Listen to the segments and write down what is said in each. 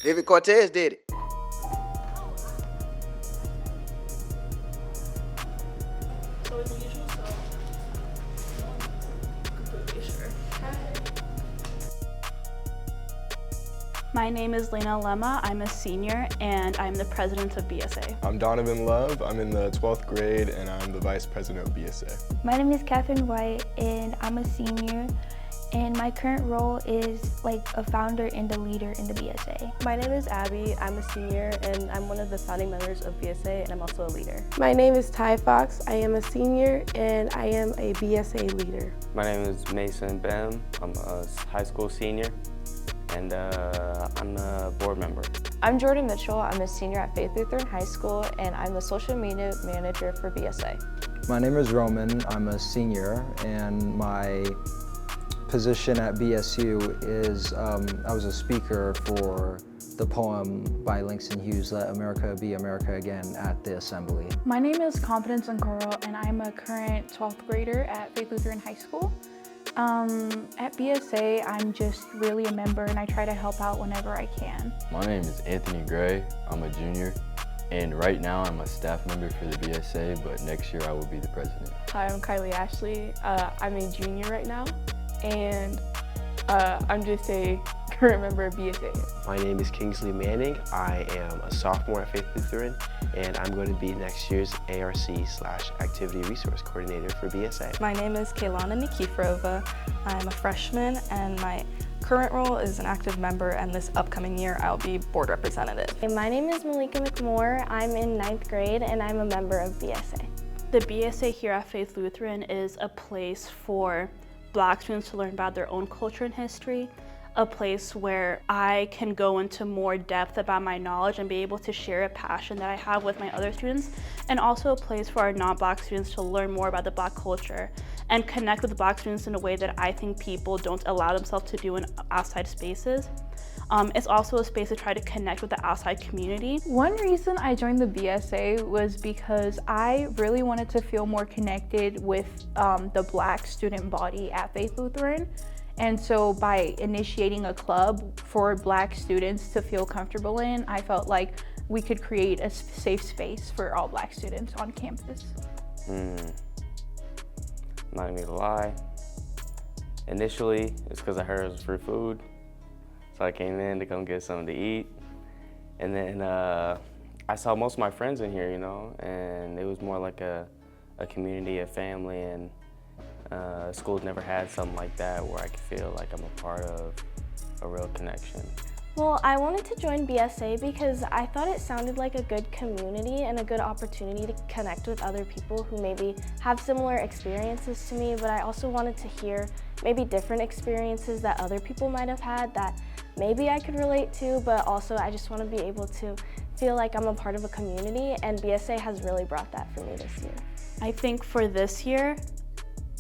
David Cortez did it. So it's usual, so completely sure. My name is Lena Lemma. I'm a senior and I'm the president of BSA. I'm Donovan Love. I'm in the 12th grade and I'm the vice president of BSA. My name is Catherine White and I'm a senior, and my current role is like a founder and a leader in the BSA. My name is Abby. I'm a senior and I'm one of the founding members of BSA, and I'm also a leader. My name is Ty Fox. I am a senior and I am a BSA leader. My name is Mason Bem. I'm a high school senior and I'm a board member. I'm Jordan Mitchell. I'm a senior at Faith Lutheran High School and I'm the social media manager for BSA. My name is Roman. I'm a senior and my position at BSU is I was a speaker for the poem by Langston Hughes, Let America Be America Again, at the assembly. My name is Confidence Nkoro and I'm a current 12th grader at Faith Lutheran High School. At BSA, I'm just really a member and I try to help out whenever I can. My name is Anthony Gray. I'm a junior, and right now I'm a staff member for the BSA, but next year I will be the president. Hi, I'm Kylie Ashley. I'm a junior right now, and I'm just a current member of BSA. My name is Kingsley Manning. I am a sophomore at Faith Lutheran, and I'm going to be next year's ARC/Activity Resource Coordinator for BSA. My name is Kaylana Nikiforova. I'm a freshman, and my current role is an active member, and this upcoming year I'll be board representative. My name is Malika McMore. I'm in 9th grade, and I'm a member of BSA. The BSA here at Faith Lutheran is a place for Black students to learn about their own culture and history, a place where I can go into more depth about my knowledge and be able to share a passion that I have with my other students, and also a place for our non-Black students to learn more about the Black culture and connect with Black students in a way that I think people don't allow themselves to do in outside spaces. It's also a space to try to connect with the outside community. One reason I joined the BSA was because I really wanted to feel more connected with the Black student body at Faith Lutheran. And so by initiating a club for Black students to feel comfortable in, I felt like we could create a safe space for all Black students on campus. I'm not even gonna lie. Initially, it's because I heard it was free food. So I came in to come get something to eat. And then I saw most of my friends in here, you know, and it was more like a community, a family, and school's never had something like that where I could feel like I'm a part of a real connection. Well, I wanted to join BSA because I thought it sounded like a good community and a good opportunity to connect with other people who maybe have similar experiences to me, but I also wanted to hear maybe different experiences that other people might have had that maybe I could relate to, but also I just want to be able to feel like I'm a part of a community, and BSA has really brought that for me this year. I think for this year,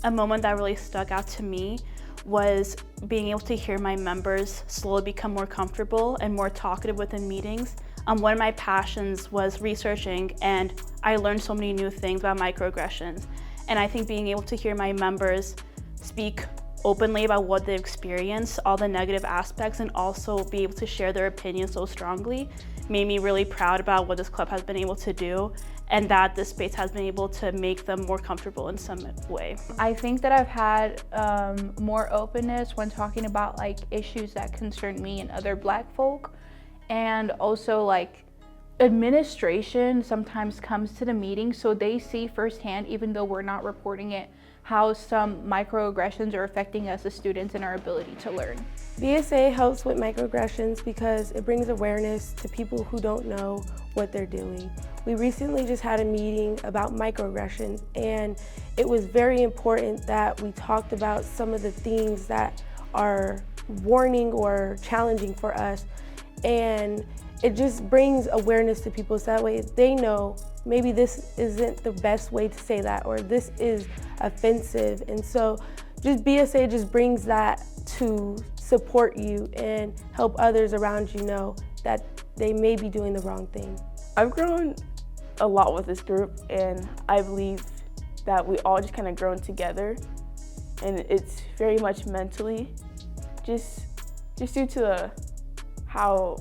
a moment that really stuck out to me was being able to hear my members slowly become more comfortable and more talkative within meetings. One of my passions was researching, and I learned so many new things about microaggressions. And I think being able to hear my members speak openly about what they've experienced, all the negative aspects, and also be able to share their opinions so strongly made me really proud about what this club has been able to do, and that this space has been able to make them more comfortable in some way. I think that I've had more openness when talking about like issues that concern me and other Black folk, and also like administration sometimes comes to the meeting so they see firsthand, even though we're not reporting it, how some microaggressions are affecting us as students and our ability to learn. BSA helps with microaggressions because it brings awareness to people who don't know what they're doing. We recently just had a meeting about microaggressions, and it was very important that we talked about some of the things that are warning or challenging for us, and it just brings awareness to people so that way they know maybe this isn't the best way to say that, or this is offensive. And so just BSA just brings that to support you and help others around you know that they may be doing the wrong thing. I've grown a lot with this group, and I believe that we all just kind of grown together, and it's very much mentally just due to how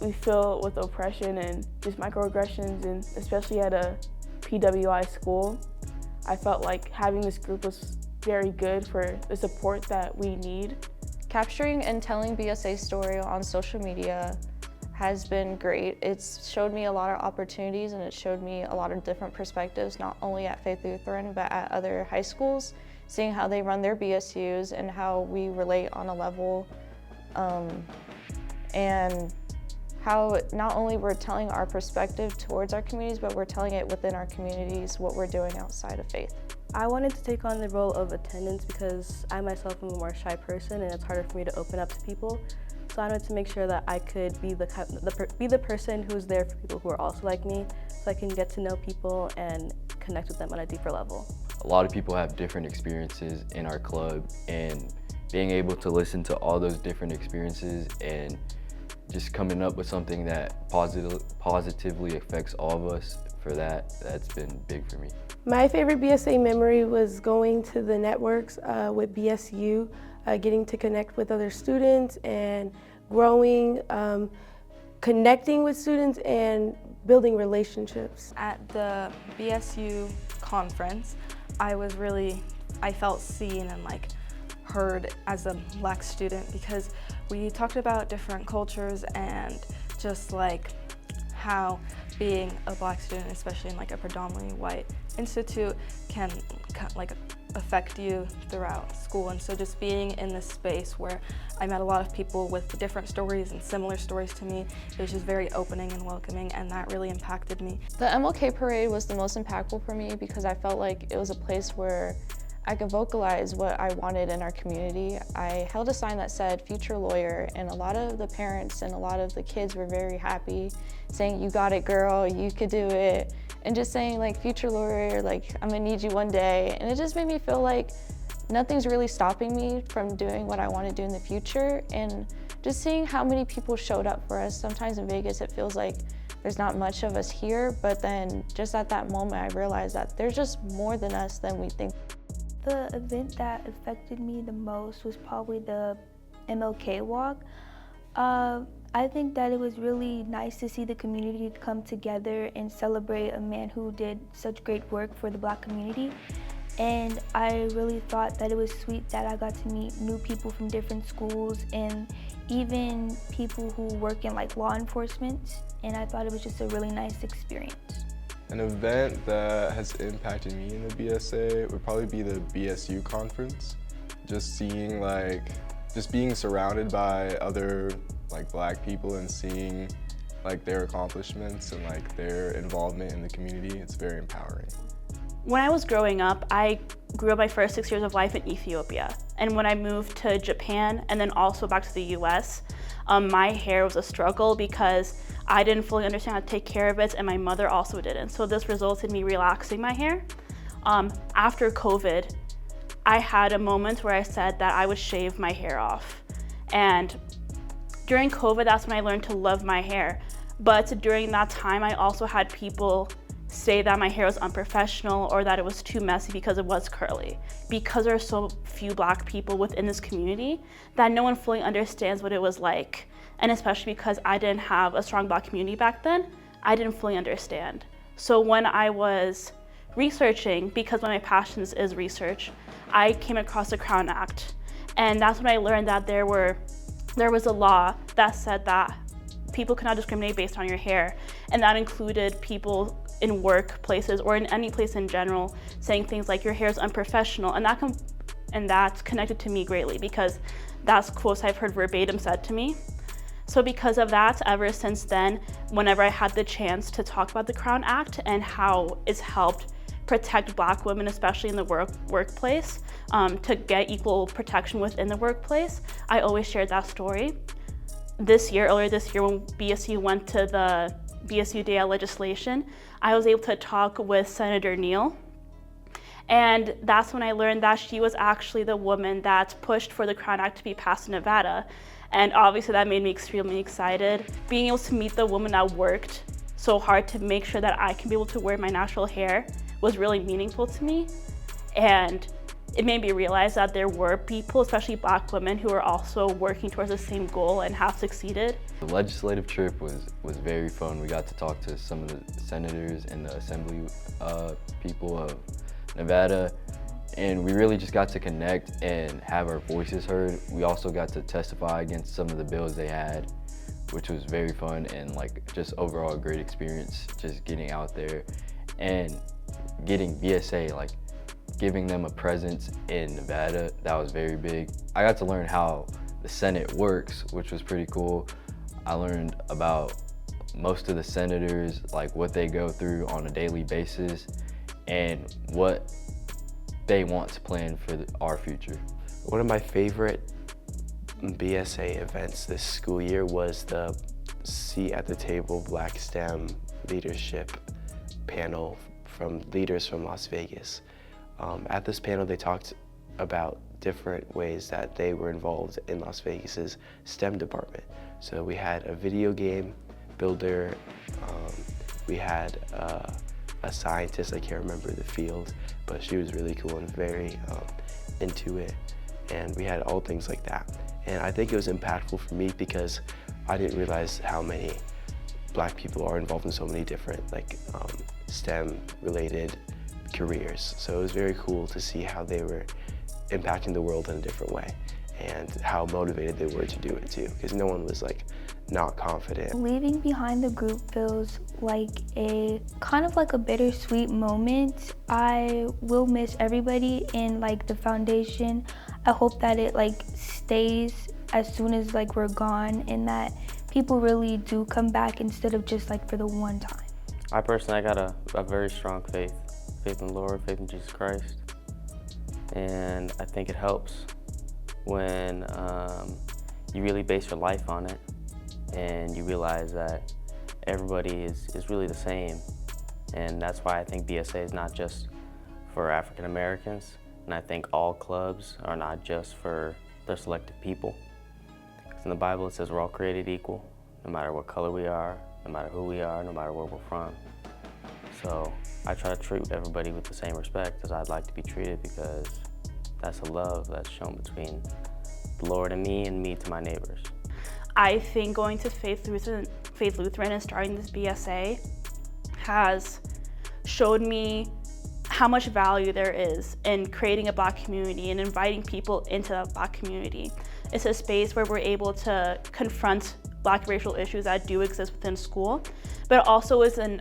we feel with oppression and just microaggressions, and especially at a PWI school, I felt like having this group was very good for the support that we need. Capturing and telling BSA's story on social media has been great. It's showed me a lot of opportunities, and it showed me a lot of different perspectives, not only at Faith Lutheran, but at other high schools, seeing how they run their BSUs and how we relate on a level, and how not only we're telling our perspective towards our communities, but we're telling it within our communities, what we're doing outside of faith. I wanted to take on the role of attendance because I myself am a more shy person and it's harder for me to open up to people. So I wanted to make sure that I could be the person who's there for people who are also like me, so I can get to know people and connect with them on a deeper level. A lot of people have different experiences in our club, and being able to listen to all those different experiences and just coming up with something that positively affects all of us, that's been big for me. My favorite BSA memory was going to the networks with BSU, getting to connect with other students and growing, connecting with students and building relationships. At the BSU conference, I felt seen and heard as a Black student, because we talked about different cultures and just how being a Black student, especially in a predominantly white institute, can affect you throughout school. And so just being in this space where I met a lot of people with different stories and similar stories to me, it was just very opening and welcoming, and that really impacted me. The MLK parade was the most impactful for me because I felt like it was a place where I could vocalize what I wanted in our community. I held a sign that said future lawyer, and a lot of the parents and a lot of the kids were very happy, saying, "You got it, girl, you could do it." And just saying future lawyer, I'm gonna need you one day. And it just made me feel like nothing's really stopping me from doing what I want to do in the future. And just seeing how many people showed up for us. Sometimes in Vegas it feels like there's not much of us here, but then just at that moment I realized that there's just more than us than we think. The event that affected me the most was probably the MLK walk. I think that it was really nice to see the community come together and celebrate a man who did such great work for the Black community. And I really thought that it was sweet that I got to meet new people from different schools and even people who work in law enforcement. And I thought it was just a really nice experience. An event that has impacted me in the BSA would probably be the BSU conference. Just seeing just being surrounded by other Black people and seeing their accomplishments and their involvement in the community, it's very empowering. When I was growing up, I grew up my first 6 years of life in Ethiopia. And when I moved to Japan and then also back to the US, my hair was a struggle because I didn't fully understand how to take care of it, and my mother also didn't. So this resulted in me relaxing my hair. After COVID, I had a moment where I said that I would shave my hair off. And during COVID, that's when I learned to love my hair. But during that time, I also had people say that my hair was unprofessional or that it was too messy because it was curly. Because there are so few Black people within this community that no one fully understands what it was like. And especially because I didn't have a strong Black community back then, I didn't fully understand. So when I was researching, because one of my passions is research, I came across the Crown Act. And that's when I learned that there was a law that said that people cannot discriminate based on your hair. And that included people in workplaces or in any place in general saying things like your hair is unprofessional. And that's connected to me greatly because that's quotes I've heard verbatim said to me. So because of that, ever since then, whenever I had the chance to talk about the Crown Act and how it's helped protect Black women, especially in the workplace, to get equal protection within the workplace, I always shared that story. Earlier this year, when BSU went to the BSU Day of Legislation, I was able to talk with Senator Neal. And that's when I learned that she was actually the woman that pushed for the Crown Act to be passed in Nevada. And obviously that made me extremely excited. Being able to meet the woman that worked so hard to make sure that I can be able to wear my natural hair was really meaningful to me. And it made me realize that there were people, especially Black women, who are also working towards the same goal and have succeeded. The legislative trip was very fun. We got to talk to some of the senators and the assembly people of Nevada, and we really just got to connect and have our voices heard. We also got to testify against some of the bills they had, which was very fun and like just overall a great experience, just getting out there and getting BSA, like giving them a presence in Nevada. That was very big. I got to learn how the Senate works, which was pretty cool. I learned about most of the senators, like what they go through on a daily basis and what they want to plan for our future. One of my favorite BSA events this school year was the Seat at the Table Black STEM Leadership panel from leaders from Las Vegas. At this panel, they talked about different ways that they were involved in Las Vegas's STEM department. So we had a video game builder, we had a scientist, I can't remember the field, but she was really cool and very into it. And we had all things like that. And I think it was impactful for me because I didn't realize how many Black people are involved in so many different STEM related careers. So it was very cool to see how they were impacting the world in a different way and how motivated they were to do it too, because no one was like not confident. Leaving behind the group feels like a kind of like a bittersweet moment. I will miss everybody in like the foundation. I hope that it like stays as soon as like we're gone and that people really do come back instead of just like for the one time. I personally got a very strong faith in the Lord, faith in Jesus Christ. And I think it helps when you really base your life on it and you realize that everybody is really the same. And that's why I think BSA is not just for African Americans, and I think all clubs are not just for their selected people. Because in the Bible it says we're all created equal, no matter what color we are, no matter who we are, no matter where we're from. So I try to treat everybody with the same respect as I'd like to be treated, because that's the love that's shown between the Lord and me to my neighbors. I think going to Faith Lutheran and starting this BSA has showed me how much value there is in creating a Black community and inviting people into that Black community. It's a space where we're able to confront Black racial issues that do exist within school, but it also is a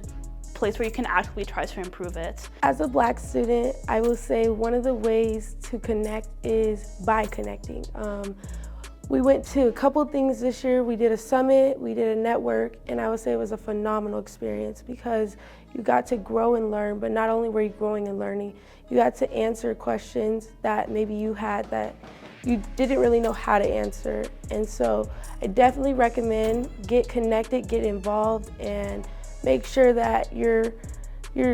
place where you can actively try to improve it. As a Black student, I will say one of the ways to connect is by connecting. We went to a couple things this year. We did a summit, we did a network, and I would say it was a phenomenal experience because you got to grow and learn, but not only were you growing and learning, you got to answer questions that maybe you had that you didn't really know how to answer. And so I definitely recommend get connected, get involved, and make sure that you're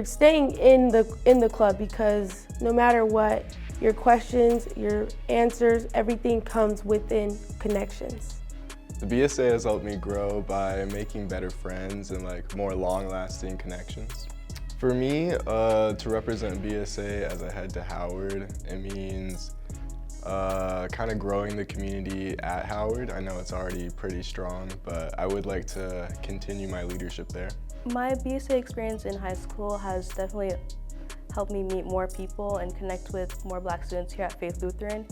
staying in the club, because no matter what, your questions, your answers, everything comes within connections. The BSA has helped me grow by making better friends and like more long-lasting connections. For me, to represent BSA as I head to Howard, it means kind of growing the community at Howard. I know it's already pretty strong, but I would like to continue my leadership there. My BSA experience in high school has definitely helped me meet more people and connect with more Black students here at Faith Lutheran.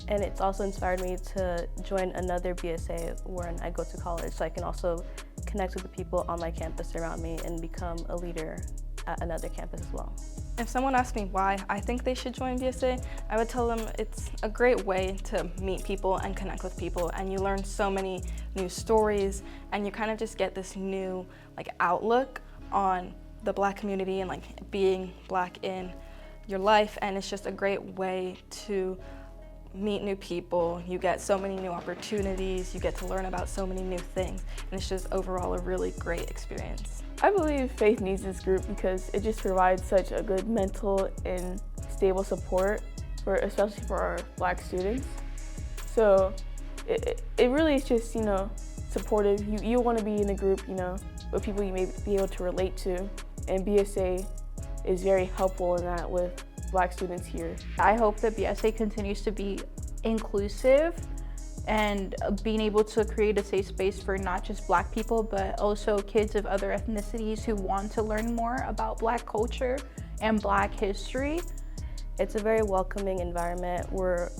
And it's also inspired me to join another BSA when I go to college, so I can also connect with the people on my campus around me and become a leader at another campus as well. If someone asked me why I think they should join BSA, I would tell them it's a great way to meet people and connect with people, and you learn so many new stories, and you kind of just get this new outlook on the Black community and being Black in your life, and it's just a great way to meet new people. You get so many new opportunities, you get to learn about so many new things, and it's just overall a really great experience. I believe Faith needs this group because it just provides such a good mental and stable support, especially for our Black students. So it really is just, supportive. You want to be in a group, with people you may be able to relate to, and BSA is very helpful in that with Black students here. I hope that BSA continues to be inclusive and being able to create a safe space for not just Black people, but also kids of other ethnicities who want to learn more about Black culture and Black history. It's a very welcoming environment. We're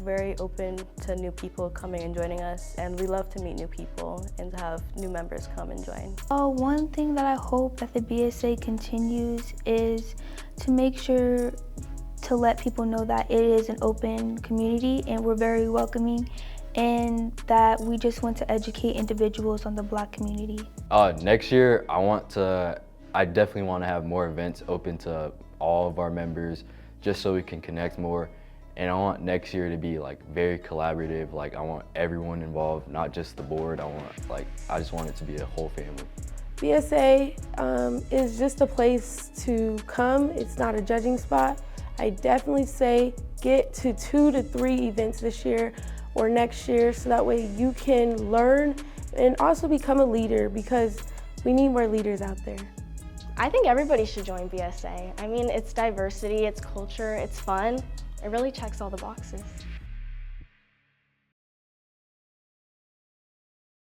very open to new people coming and joining us, and we love to meet new people and to have new members come and join. One thing that I hope that the BSA continues is to make sure to let people know that it is an open community and we're very welcoming, and that we just want to educate individuals on the Black community. Next year, I definitely want to have more events open to all of our members, just so we can connect more. And I want next year to be like very collaborative. Like I want everyone involved, not just the board. I just want it to be a whole family. BSA is just a place to come. It's not a judging spot. I definitely say get to 2 to 3 events this year or next year, so that way you can learn and also become a leader, because we need more leaders out there. I think everybody should join BSA. I mean, it's diversity, it's culture, it's fun. It really checks all the boxes.